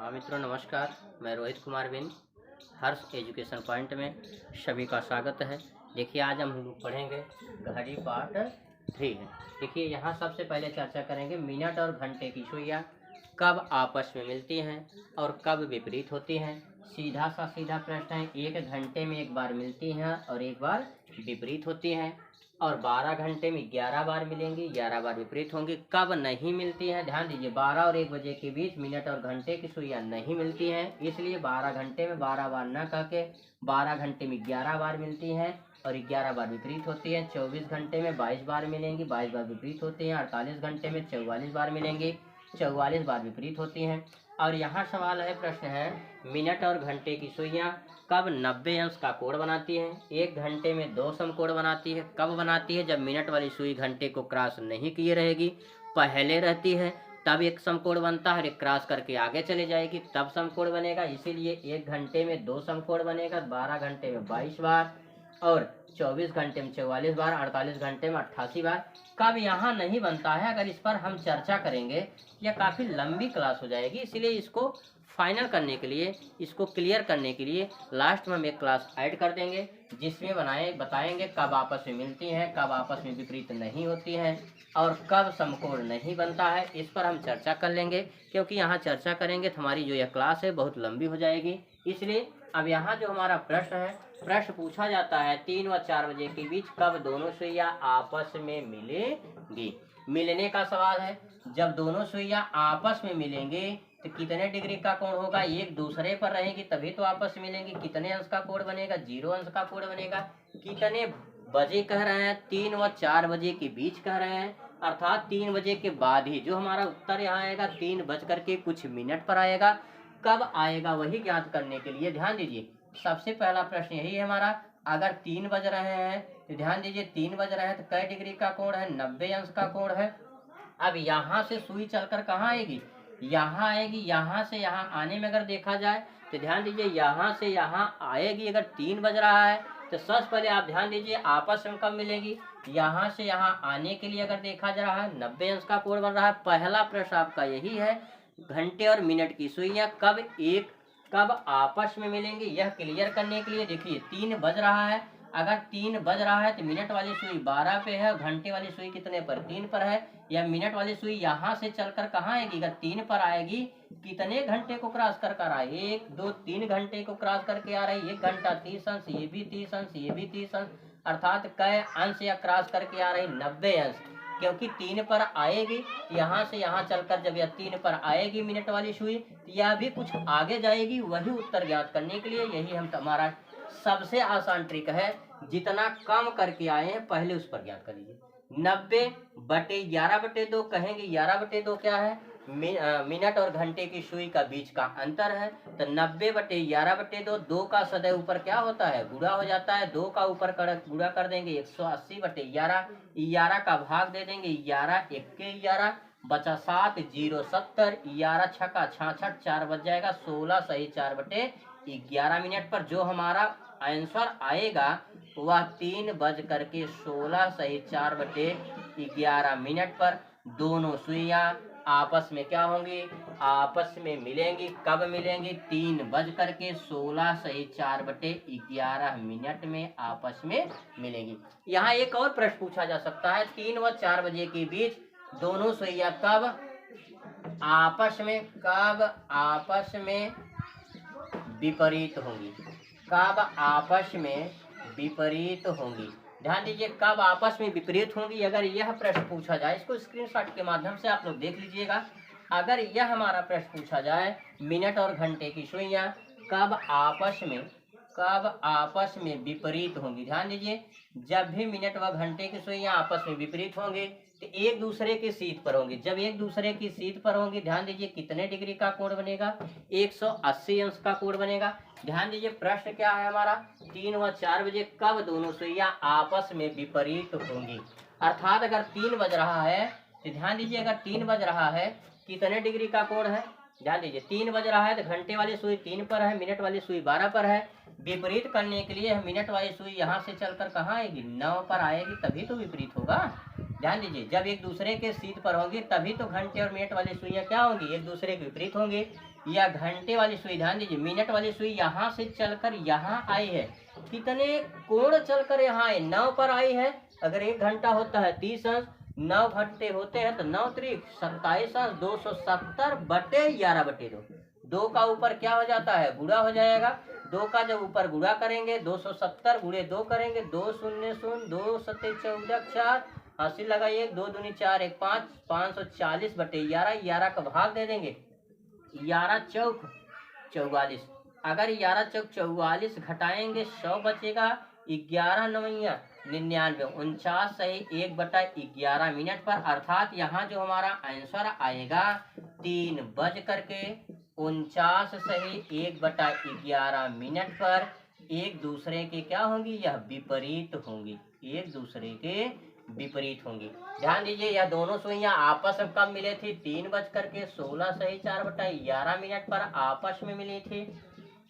हाँ मित्रों, नमस्कार। मैं रोहित कुमार बिन हर्ष एजुकेशन पॉइंट में सभी का स्वागत है। देखिए, आज हम लोग पढ़ेंगे घड़ी पार्ट 3 है। देखिए, यहाँ सबसे पहले चर्चा करेंगे मिनट और घंटे की सुइयाँ कब आपस में मिलती हैं और कब विपरीत होती हैं। सीधा प्रश्न है, 1 घंटे में एक बार मिलती हैं और एक बार विपरीत होती हैं, और 12 घंटे में 11 बार मिलेंगी, 11 बार विपरीत होंगी। कब नहीं मिलती हैं, ध्यान दीजिए, 12 और 1 बजे के बीच मिनट और घंटे की सुइयाँ नहीं मिलती हैं, इसलिए 12 घंटे में 12 बार न कह के 12 घंटे में 11 बार मिलती हैं और 11 बार विपरीत होती हैं। 24 घंटे में 22 बार मिलेंगी, 22 बार विपरीत होती हैं। 48 घंटे में 44 बार मिलेंगी, 44 बार विपरीत होती हैं। और यहाँ सवाल है, प्रश्न है, मिनट और घंटे की सुइयाँ कब 90 अंश का कोण बनाती है। 1 घंटे में 2 समकोण बनाती है। कब बनाती है? जब मिनट वाली सुई घंटे को क्रॉस नहीं किए रहेगी, पहले रहती है तब एक समकोण बनता है, एक क्रॉस करके आगे चले जाएगी तब समकोण बनेगा। इसीलिए 1 घंटे में 2 समकोण बनेगा, 12 घंटे में 22 बार और 24 घंटे में 44 बार, 48 घंटे में 88 बार। कब यहाँ नहीं बनता है, अगर इस पर हम चर्चा करेंगे यह काफ़ी लंबी क्लास हो जाएगी, इसलिए इसको फाइनल करने के लिए, इसको क्लियर करने के लिए लास्ट में हम एक क्लास ऐड कर देंगे जिसमें बताएंगे कब आपस में मिलती हैं, कब आपस में विपरीत नहीं होती हैं और कब समकोण नहीं बनता है। इस पर हम चर्चा कर लेंगे, क्योंकि यहाँ चर्चा करेंगे तो हमारी जो यह क्लास है बहुत लंबी हो जाएगी। इसलिए अब यहाँ जो हमारा प्रश्न है, प्रश्न पूछा जाता है 3 व 4 बजे के बीच कब दोनों सुइयाँ आपस में मिलेंगी। मिलने का सवाल है। जब दोनों सुइयाँ आपस में मिलेंगे तो कितने डिग्री का कोण होगा, एक दूसरे पर रहेगी तभी तो आपस में मिलेंगी। कितने अंश का कोण बनेगा, 0 अंश का कोण बनेगा। कितने बजे कह रहे हैं, 3 व 4 बजे के बीच कह रहे हैं, अर्थात 3 बजे के बाद ही। जो हमारा उत्तर यहाँ आएगा 3 बज करके कुछ मिनट पर आएगा। कब आएगा वही ज्ञात करने के लिए ध्यान दीजिए, सबसे पहला प्रश्न यही है हमारा। अगर 3 बज रहे हैं तो ध्यान दीजिए, 3 बज रहे हैं तो कै डिग्री का कोण है, 90 अंश का कोण है। अब यहाँ से सुई चलकर कहाँ आएगी, यहाँ आएगी। यहाँ से यहाँ आने में अगर देखा जाए तो ध्यान दीजिए, यहाँ से यहाँ आएगी। अगर 3 बज रहा है तो सबसे पहले आप ध्यान दीजिए आपस में कब मिलेगी। यहाँ से यहाँ आने के लिए अगर देखा जा रहा है 90 अंश का कोण बन रहा है। पहला प्रश्न आपका यही है, घंटे और मिनट की सुइयाँ कब आपस में मिलेंगी, यह क्लियर करने के लिए देखिए 3 बज रहा है। अगर 3 बज रहा है तो मिनट वाली सुई 12 पे है, घंटे वाली सुई कितने पर, 3 पर है। या मिनट वाली सुई यहाँ से चलकर कहाँ आएगी, अगर 3 पर आएगी, कितने घंटे को क्रॉस कर कर आए, 1 2 3 घंटे को क्रॉस करके आ रही। 1 घंटा 30 अंश, ये भी 30 अंश, ये भी 30 अंश, अर्थात कै अंश या क्रॉस करके आ रही, 90 अंश। क्योंकि 3 पर आएगी, यहाँ से यहाँ चलकर जब यह 3 पर आएगी मिनट वाली सुई, यह भी कुछ आगे जाएगी। वही उत्तर ज्ञात करने के लिए यही हम हमारा सबसे आसान ट्रिक है। जितना कम करके आए हैं पहले उस पर ज्ञात कर लीजिए। 90/11/2 कहेंगे, 11/2 क्या है, मिनट और घंटे की सुई का बीच का अंतर है। तो 90/11/2, 2 का सदैव ऊपर क्या होता है, गुणा हो जाता है। 2 का ऊपर गुणा कर देंगे 180/11, 11 का भाग दे देंगे, 11 1 के 11 बचा 7, 0 70, 11 छक्का 66, 4 बच जाएगा, 16 सही 4/11 मिनट पर। जो हमारा आंसर आएगा वह 3 बज करके 16 सही 4/11 मिनट पर दोनों सुइयां आपस में क्या होंगी, आपस में मिलेंगी। कब मिलेंगी, 3 बज करके 16 सही 4/11 मिनट में आपस में मिलेंगी। यहाँ एक और प्रश्न पूछा जा सकता है, 3 व 4 बजे के बीच दोनों सुइयां कब आपस में विपरीत होंगी, कब आपस में विपरीत होंगी। ध्यान दीजिए, कब आपस में विपरीत होंगी। अगर यह प्रश्न पूछा जाए, इसको स्क्रीनशॉट के माध्यम से आप लोग देख लीजिएगा। अगर यह हमारा प्रश्न पूछा जाए, मिनट और घंटे की सुइयां कब आपस में विपरीत होंगी। ध्यान दीजिए, जब भी मिनट व घंटे की सुइयां आपस में विपरीत होंगे तो एक दूसरे की सीध पर होंगी। जब एक दूसरे की सीध पर होंगी, ध्यान दीजिए कितने डिग्री का कोण बनेगा, 180 अंश का कोण बनेगा। ध्यान दीजिए, प्रश्न क्या है हमारा, 3 व 4 बजे कब दोनों सुइयां आपस में विपरीत होंगी। अर्थात अगर 3 बज रहा है तो ध्यान दीजिए, अगर 3 बज रहा है कितने डिग्री का कोण है, ध्यान दीजिए 3 बज रहा है तो घंटे वाली सुई 3 पर है, मिनट वाली सुई 12 पर है। विपरीत करने के लिए मिनट वाली सुई यहाँ से चलकर कहाँ आएगी, 9 पर आएगी, तभी तो विपरीत होगा। ध्यान दीजिए जब एक दूसरे के सीध पर होंगी तभी तो घंटे और मिनट वाली सुइयाँ क्या होंगी, एक दूसरे के विपरीत होंगी। या घंटे वाली सुई, ध्यान दीजिए मिनट वाली सुई यहाँ से चलकर यहाँ आई है, कितने कोण चलकर यहाँ आई, 9 पर आई है। अगर 1 घंटा होता है 30 अंश, 9 घंटे होते हैं तो 9 त्रिक 27 अंश, 270 बटे 11/2। 2 का ऊपर क्या हो जाता है, गुणा हो जाएगा। 2 का जब ऊपर गुणा करेंगे 270 गुणे 2 करेंगे, 2 शून्य शून्य, 2 सत्ते 14 4, 80 लगाइए, 2 दूनी 4 1 5, 540 बटे 11, 11 का भाग दे देंगे, 11 चौक 44। अगर 11 चौक 44 घटाएंगे 100 बचेगा, 11 नवैया 99, 49 सही 1/11 मिनट पर। अर्थात यहाँ जो हमारा आंसर आएगा 3 बज करके 49 सही 1/11 मिनट पर एक दूसरे के क्या होंगी, यह विपरीत होंगी, एक दूसरे के विपरीत होंगी। ध्यान दीजिए यह दोनों सुइयां आपस में कब मिले थी, 3 बज करके 16 सही 4/11 मिनट पर आपस में मिली थी।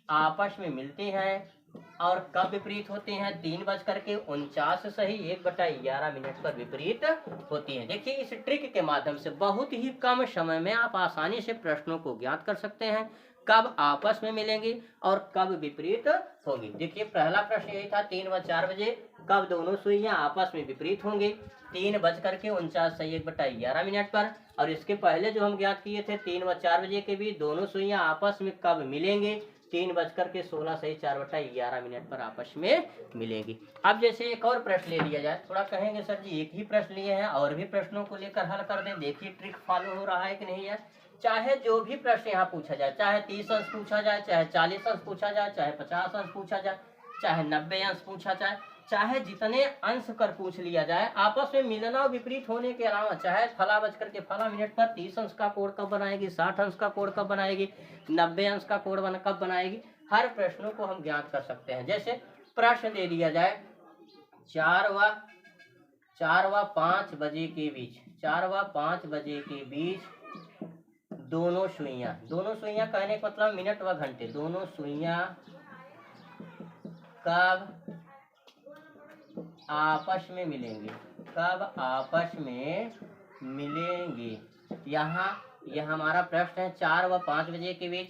आपस में मिलती हैं और कब विपरीत होती हैं, 3 बज करके 49 सही 1/11 मिनट पर विपरीत होती हैं। देखिए इस ट्रिक के माध्यम से बहुत ही कम समय में आप आसानी से प्रश्नों को ज्ञात कर सकते हैं, कब आपस में मिलेंगी और कब विपरीत होगी। देखिए पहला प्रश्न यही था 3 व 4 बजे कब दोनों सुइयां आपस में विपरीत होंगी, 3 बज करके 49 सही 1/11 मिनट पर। और इसके पहले जो हम ज्ञात किए थे 3 व 4 बजे के भी दोनों सुइयां आपस में कब मिलेंगे, 3 बज करके 16 सही 4/11 मिनट पर आपस में मिलेगी। अब जैसे एक और प्रश्न ले लिया जाए, थोड़ा कहेंगे सर जी एक ही प्रश्न लिए हैं और भी प्रश्नों को लेकर हल कर दें। देखिए ट्रिक फॉलो हो रहा है कि नहीं है। चाहे जो भी प्रश्न यहाँ पूछा जाए, चाहे 30 अंश पूछा जाए, चाहे 40 अंश पूछा जाए, चाहे 50 अंश पूछा जाए, चाहे 90 अंश पूछा जाए, चाहे जितने अंश कर पूछ लिया जाए, आपस में मिलना और विपरीत होने के अलावा चाहे फला बज करके फला मिनट पर 30 अंश का कोण कब बनाएगी, 60 अंश का कोण कब बनाएगी, 90 अंश का कोण कब बनाएगी, हर प्रश्नों को हम ज्ञात कर सकते हैं। जैसे प्रश्न दे दिया जाए 4 व 5 बजे के बीच, 4 व 5 बजे के बीच दोनों सुइयां कहने का मतलब मिनट व घंटे, दोनों सुइयां कब आपस में मिलेंगे, कब आपस में मिलेंगे। यहाँ यह हमारा प्रश्न है 4 व 5 बजे के बीच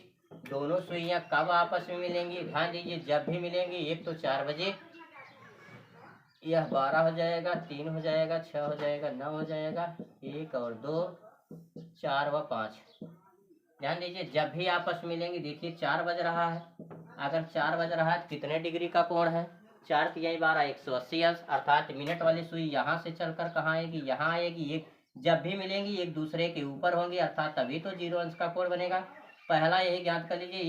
दोनों सुइयां कब आपस में मिलेंगी। ध्यान दीजिए जब भी मिलेंगी, एक तो 4 बजे, यह 12 हो जाएगा, 3 हो जाएगा, 6 हो जाएगा, 9 हो जाएगा, 1 और 2, 4 व 5। ध्यान दीजिए जब भी आपस में मिलेंगे, देखिए 4 बज रहा है, अगर 4 बज रहा है तो कितने डिग्री का कोण है, 4 तिहाई 12 180 अंश। अर्थात मिनट वाली सुई यहाँ से चलकर कहाँ आएगी, यहाँ आएगी। एक जब भी मिलेंगी एक दूसरे के ऊपर होंगी, अर्थात तभी तो 0 अंश का कोण बनेगा। पहला यही ज्ञात कर लीजिए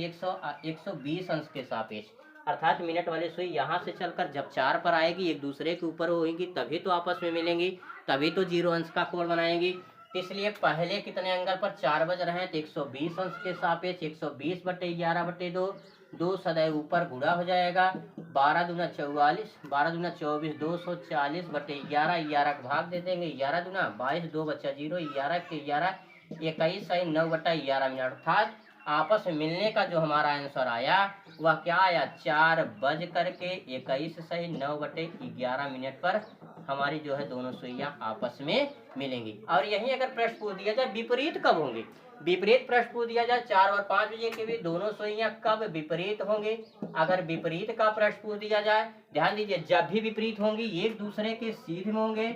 120 अंश के सापेक्ष, अर्थात मिनट वाली सुई यहाँ से चलकर जब 4 पर आएगी एक दूसरे के ऊपर होगी तभी तो आपस में मिलेंगी, तभी तो 0 अंश का कोण बनाएगी। इसलिए पहले कितने एंगल पर 4 बज रहे हैं तो 120 अंश के सापेक्ष 120/11/2, 2 सदैव ऊपर गुणा हो जाएगा, 12 दूना 44, 12 दूना 24, 240/11, 11 का भाग दे देंगे, 11 दूना 22, 2 बच्चा 0, 11 के 11 21 सही 9/11 मिनट। अर्थात आपस में मिलने का जो हमारा आंसर आया वह क्या आया, 4 बज करके 21 सही 9/11 मिनट पर हमारी जो है दोनों सुइयां आपस में मिलेंगी। और यही अगर प्रश्न पूछ दिया जाए विपरीत कब होंगे, विपरीत प्रश्न पूछ दिया जाए 4 और 5 बजे के भी दोनों सुइयां कब विपरीत होंगे। अगर विपरीत का प्रश्न पूछ दिया जाए, ध्यान दीजिए जब भी विपरीत होंगी एक दूसरे के सीध में होंगे,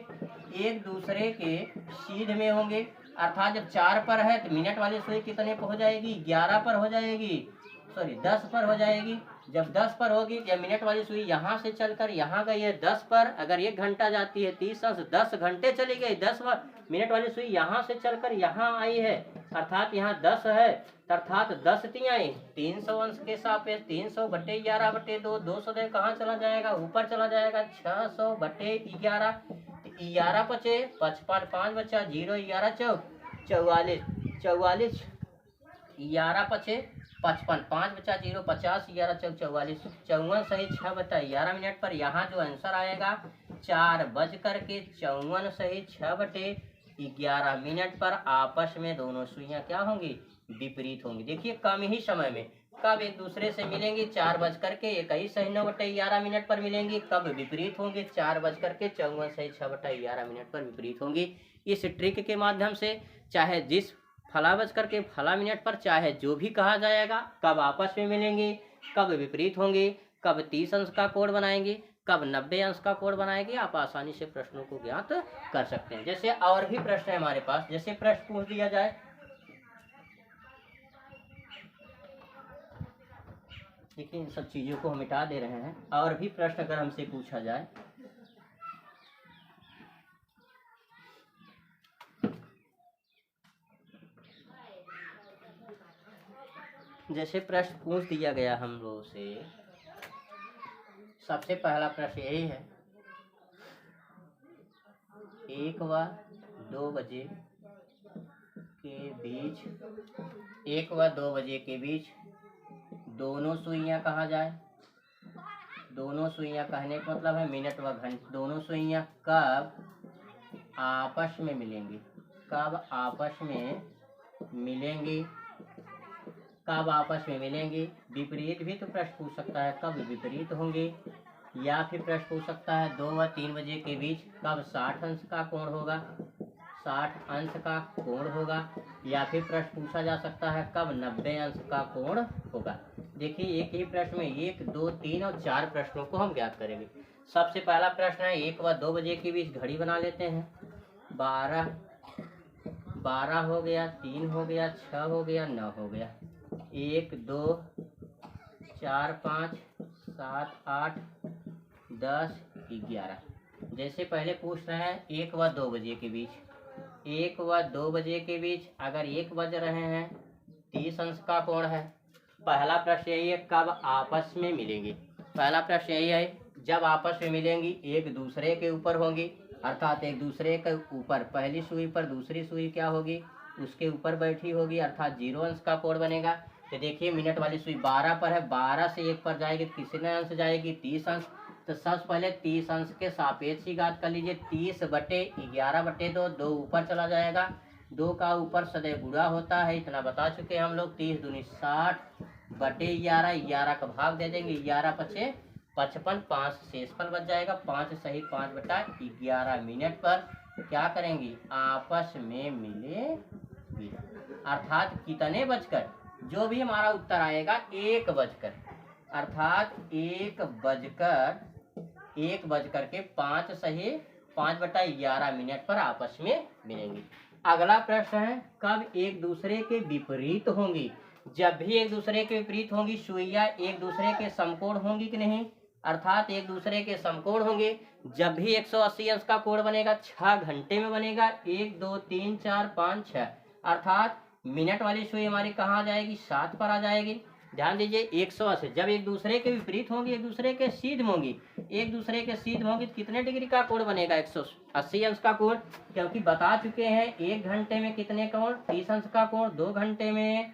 एक दूसरे के सीध में होंगे। अर्थात जब 4 पर है तो मिनट वाली सुई कितने पर हो जाएगी, 11 पर हो जाएगी, सॉरी 10 पर हो जाएगी। जब 10 पर होगी जब मिनट वाली सुई यहाँ से चलकर यहाँ गई है 10 पर, अगर 1 घंटा जाती है 30 अंश, 10 घंटे चली गई, 10 मिनट वाली सुई यहाँ से चलकर यहाँ आई है, अर्थात यहाँ 10 है, अर्थात 10 तिहाई 300 अंश के सापेक्ष 300/11/2, 200 कहाँ चला जाएगा, ऊपर चला जाएगा, 600/11, 11 पचे 55, 5 बच्चा 0, 11 चौक 44, 44 11 पचे 55, 5 बचा 0, 50, 11 चौक 44, 54 सही 6/11 मिनट पर यहाँ जो आंसर आएगा 4 बज करके 54 सही 6/11 मिनट पर आपस में दोनों सुइयां क्या होंगी, विपरीत होंगी। देखिए कम ही समय में कब एक दूसरे से मिलेंगी 4:21 पर मिलेंगी, कब विपरीत होंगी 4:54 पर विपरीत होंगी। इस ट्रिक के माध्यम से चाहे जिस फला मिनट पर चाहे जो भी कहा जाएगा, कब आपस में मिलेंगी, कब विपरीत होंगी, कब 30 अंश का कोण बनाएंगी, कब 90 अंश का कोण बनाएंगे, आप आसानी से प्रश्नों को ज्ञात कर सकते हैं। जैसे और भी प्रश्न है हमारे पास, जैसे प्रश्न पूछ दिया जाए, देखिए इन सब चीजों को हम मिटा दे रहे हैं। और भी प्रश्न अगर हमसे पूछा जाए, जैसे प्रश्न पूछ दिया गया हम लोगों से, सबसे पहला प्रश्न यही है, 1 व 2 बजे के बीच दोनों सुइयां कहा जाए। दोनों सुइयां कहने का मतलब है मिनट व घंटे। दोनों सुइयां कब आपस में मिलेंगी, कब आपस में मिलेंगी, कब आपस में मिलेंगी। विपरीत भी तो प्रश्न पूछ सकता है, कब विपरीत होंगे। या फिर प्रश्न पूछ सकता है 2 व 3 बजे के बीच कब 60 अंश का कोण होगा, 60 अंश का कोण होगा। या फिर प्रश्न पूछा जा सकता है कब 90 अंश का कोण होगा। देखिए एक ही प्रश्न में 1, 2, 3 और 4 प्रश्नों को हम ज्ञात करेंगे। सबसे पहला प्रश्न है 1 व 2 बजे के बीच घड़ी बना लेते हैं। 12 हो गया, 3 हो गया, 6 हो गया, 9 हो गया, 1, 2, 4, 5, 7, 8, 10, 11। जैसे पहले पूछ रहे हैं 1 व 2 बजे के बीच, 1 व 2 बजे के बीच अगर 1 बज रहे हैं 30 अंश का कोण है। पहला प्रश्न यही है कब आपस में मिलेंगी। पहला प्रश्न यही है जब आपस में मिलेंगी एक दूसरे के ऊपर होंगी, अर्थात एक दूसरे के ऊपर पहली सुई पर दूसरी सुई क्या होगी, उसके ऊपर बैठी होगी, अर्थात 0 अंश का कोण बनेगा। तो देखिए मिनट वाली सुई 12 पर है, 12 से 1 पर जाएगी तो कितने अंश जाएगी, 30 अंश। तो सबसे पहले 30 अंश के सापेक्ष ही घात कर लीजिए। 30/11/2, 2 ऊपर चला जाएगा, 2 का ऊपर सदैव गुणा होता है, इतना बता चुके हैं हम लोग। 30 दूनी 60/11, 11 का भाग दे देंगे, 11 पचे 55, 5 शेषफल बच जाएगा, 5 सही 5/11 मिनट पर क्या करेंगी, आपस में मिलेंगी। अर्थात कितने बजकर, जो भी हमारा उत्तर आएगा 1 बजकर, अर्थात 1 बजकर के 5 सही 5/11 मिनट पर आपस में मिलेंगी। अगला प्रश्न है कब एक दूसरे के विपरीत होंगी। जब भी एक दूसरे के विपरीत होंगी सुइयां एक दूसरे के समकोण होंगी कि नहीं, अर्थात एक दूसरे के समकोण होंगे। जब भी 180 अंश का कोण बनेगा 6 घंटे में बनेगा, 1, 2, 3, 4, 5, 6, अर्थात मिनट वाली सुई हमारी कहाँ जाएगी, 7 पर आ जाएगी। ध्यान दीजिए 180 जब एक दूसरे के विपरीत होंगी, एक दूसरे के सीध होंगी, एक दूसरे के सीध होंगी तो कितने डिग्री का कोण बनेगा, 180 अंश का कोण। क्योंकि बता चुके हैं 1 घंटे में कितने कोण, 30 अंश का कोण, 2 घंटे में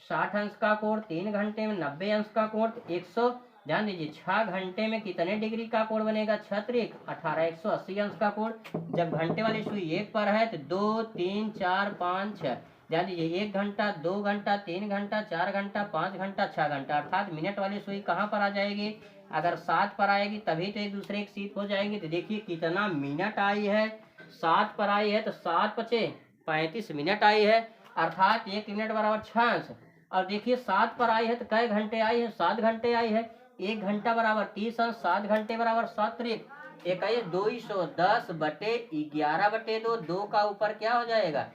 60 अंश का कोण, 3 घंटे में 90 अंश का कोण, 100। ध्यान दीजिए 6 घंटे में कितने डिग्री का कोण बनेगा, 6 3 18, 180 अंश का कोण। जब घंटे वाली सुई 1 पर है तो 2, 3, 4, 5, 6। ध्यान दीजिए 1 घंटा, 2 घंटा, 3 घंटा, 4 घंटा, 5 घंटा, 6 घंटा, अर्थात मिनट वाली सुई कहाँ पर आ जाएगी, अगर 7 पर आएगी तभी तो एक दूसरे के सीध हो जाएंगे। तो देखिए कितना मिनट आई है, 7 पर आई है तो 7 पचे 35 मिनट आई है, अर्थात 1 मिनट बराबर 6 अंश। और देखिए 7 पर आई है तो कै घंटे आई है, 7 घंटे आई है। 1 घंटा बराबर 30 अंश, 7 घंटे बराबर 7 3 21, 210/11/2, 2 का ऊपर क्या हो जाएगा,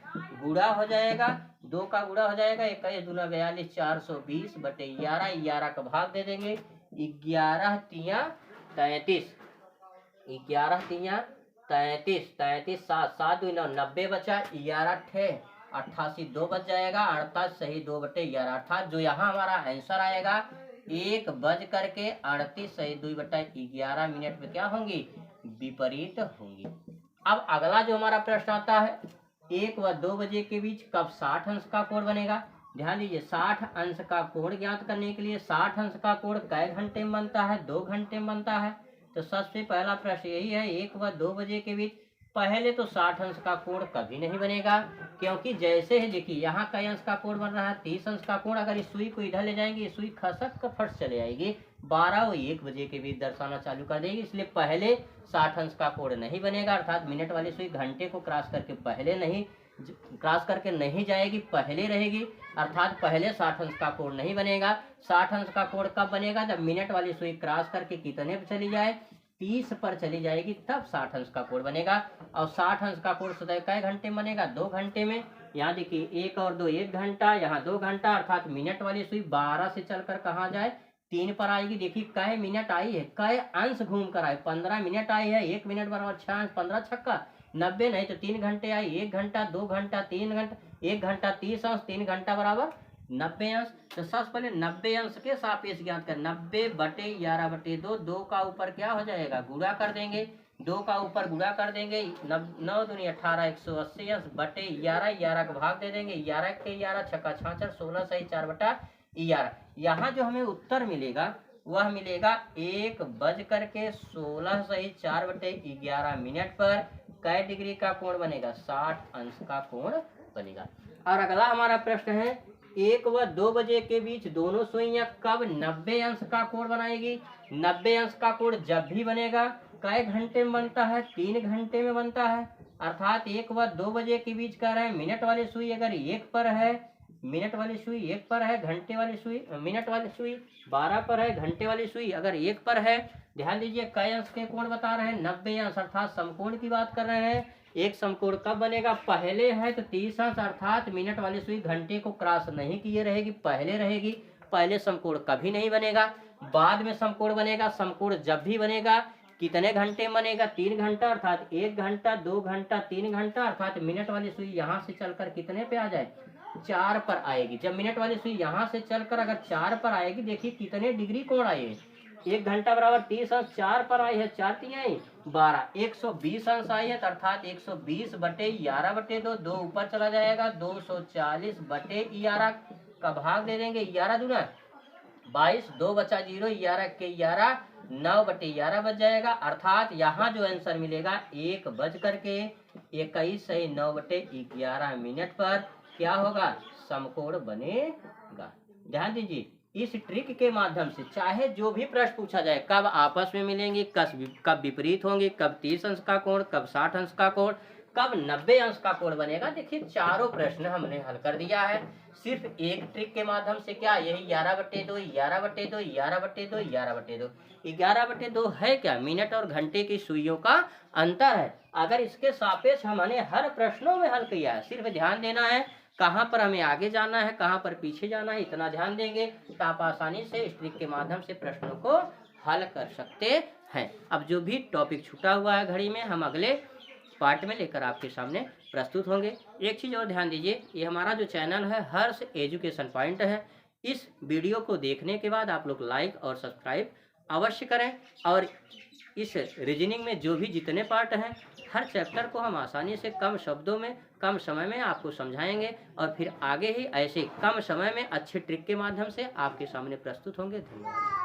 गुणा हो जाएगा, 2 का गुणा हो जाएगा, 21 दूना 42, 420/11, 11 का भाग दे देंगे, 11 तिया 33, 11 तिया 33, 33 7 2 9 90 बचा, 11 ठे 88, 2 बच जाएगा, 48 सही 2/11, अर्थात जो यहाँ हमारा आंसर आएगा 1 बज करके 38 सही 2/11 मिनट में क्या होंगी, विपरीत होंगी। अब अगला जो हमारा प्रश्न आता है 1 व 2 बजे के बीच कब 60 अंश का कोण बनेगा। ध्यान दीजिए 60 अंश का कोण ज्ञात करने के लिए 60 अंश का कोण कै घंटे में बनता है, 2 घंटे में बनता है। तो सबसे पहला प्रश्न यही है 1 व 2 बजे के बीच पहले तो 60 अंश का कोण कभी नहीं बनेगा, क्योंकि जैसे ही देखिए यहाँ कई अंश का कोण बन रहा है 30 अंश का कोण। अगर इस सुई को इधर ले जाएंगे, ये सुई खसक कर फट चले आएगी, 12 और 1 बजे के बीच दर्शाना चालू कर देगी। इसलिए पहले 60 अंश का कोण नहीं बनेगा, अर्थात मिनट वाली सुई घंटे को क्रॉस करके नहीं जाएगी, पहले रहेगी, अर्थात पहले 60 अंश का कोण नहीं बनेगा। 60 अंश का कोण कब बनेगा? जब मिनट वाली सुई क्रॉस करके कितने पर चली जाए? 30 पर चली जाएगी, तब 60 अंश का कोण बनेगा। और 60 अंश का कोण सदैव कै घंटे में बनेगा? 2 घंटे में। यहाँ देखिए 1 और 2 1 घंटा, यहाँ 2 घंटा, अर्थात मिनट वाली सुई 12 से चलकर कहाँ जाए? 3 पर आएगी। देखिए कै मिनट आई है, कै अंश घूम कर आए? 15 मिनट आई है। 1 मिनट बराबर 6 अंश, 15 छक्का 90, नहीं तो 3 घंटे आई। 1 घंटा, 2 घंटा, 3 घंटा, 1 घंटा 30 अंश, 3 घंटा बराबर 90 अंश। तो सबसे पहले 90 अंश के सापेक्ष ज्ञात कर। 90/11/2, 2 का ऊपर क्या हो जाएगा? गुणा कर देंगे, 2 का ऊपर गुणा कर देंगे। 9 दूनी 18, 180 अंश बटे 11, 11 का भाग दे देंगे, 11 के 11 छक्का 66, 16 सही 4/11। यहाँ जो हमें उत्तर मिलेगा वह मिलेगा 1:16 सही 4/11 मिनट पर कै डिग्री का कोण बनेगा? 60 अंश का कोण बनेगा। और अगला हमारा प्रश्न है, 1 व 2 बजे के बीच दोनों सुइयां कब 90 अंश का कोण बनाएगी? 90 अंश का कोण जब भी बनेगा कै घंटे में बनता है? 3 घंटे में बनता है। अर्थात 1 व 2 बजे के बीच कह रहे हैं, मिनट वाली सुई अगर 1 पर है, मिनट वाली सुई 1 पर है, घंटे वाली सुई मिनट वाली सुई 12 पर है, घंटे वाली सुई अगर 1 पर है। ध्यान दीजिए कै अंश के कोण बता रहे हैं? 90 अंश, अर्थात समकोण की बात कर रहे हैं। एक समकोण कब बनेगा? पहले है तो 30 अंश, अर्थात मिनट वाली सुई घंटे को क्रॉस नहीं किए रहेगी, पहले रहेगी। पहले समकोण कभी नहीं बनेगा, बाद में समकोण बनेगा। समकोण जब भी बनेगा कितने घंटे में बनेगा? 3 घंटा, अर्थात 1 घंटा, 2 घंटा, 3 घंटा, अर्थात मिनट वाली सुई यहाँ से चलकर कितने पे आ जाए? 4 पर आएगी। जब मिनट वाली सुई यहाँ से चलकर अगर 4 पर आएगी, देखिए कितने डिग्री कोण आए? 1 घंटा बराबर 30 अंश, 4 पर आई है, 4 3 आई 12, 120 अंश आई है, अर्थात 120/11/2, 2 ऊपर चला जाएगा, 240/11 का भाग दे देंगे, 11 दूना 22, 2 बचा 0, 11 के 11, 9/11 बच जाएगा। अर्थात यहाँ जो आंसर मिलेगा 1:21 सही 9/11 मिनट पर क्या होगा? समकोण बनेगा। ध्यान दीजिए इस ट्रिक के माध्यम से चाहे जो भी प्रश्न पूछा जाए, कब आपस में मिलेंगे, कब विपरीत होंगे, कब 30 अंश का कोण, कब 60 अंश का कोण, कब 90 अंश का कोण बनेगा, देखिए चारों प्रश्न हमने हल कर दिया है सिर्फ एक ट्रिक के माध्यम से। क्या यही 11/2 11/2 11/2 11/2 11/2 है क्या? मिनट और घंटे की सुइयों का अंतर है। अगर इसके सापेक्ष हमने हर प्रश्नों में हल किया है, सिर्फ ध्यान देना है कहाँ पर हमें आगे जाना है, कहाँ पर पीछे जाना है, इतना ध्यान देंगे तो आप आसानी से इस ट्रिक के माध्यम से प्रश्नों को हल कर सकते हैं। अब जो भी टॉपिक छूटा हुआ है घड़ी में, हम अगले पार्ट में लेकर आपके सामने प्रस्तुत होंगे। एक चीज़ और ध्यान दीजिए, ये हमारा जो चैनल है हर्ष एजुकेशन पॉइंट है। इस वीडियो को देखने के बाद आप लोग लाइक और सब्सक्राइब अवश्य करें। और इस रीजनिंग में जो भी जितने पार्ट हैं, हर चैप्टर को हम आसानी से कम शब्दों में कम समय में आपको समझाएंगे और फिर आगे ही ऐसे कम समय में अच्छे ट्रिक के माध्यम से आपके सामने प्रस्तुत होंगे। धन्यवाद।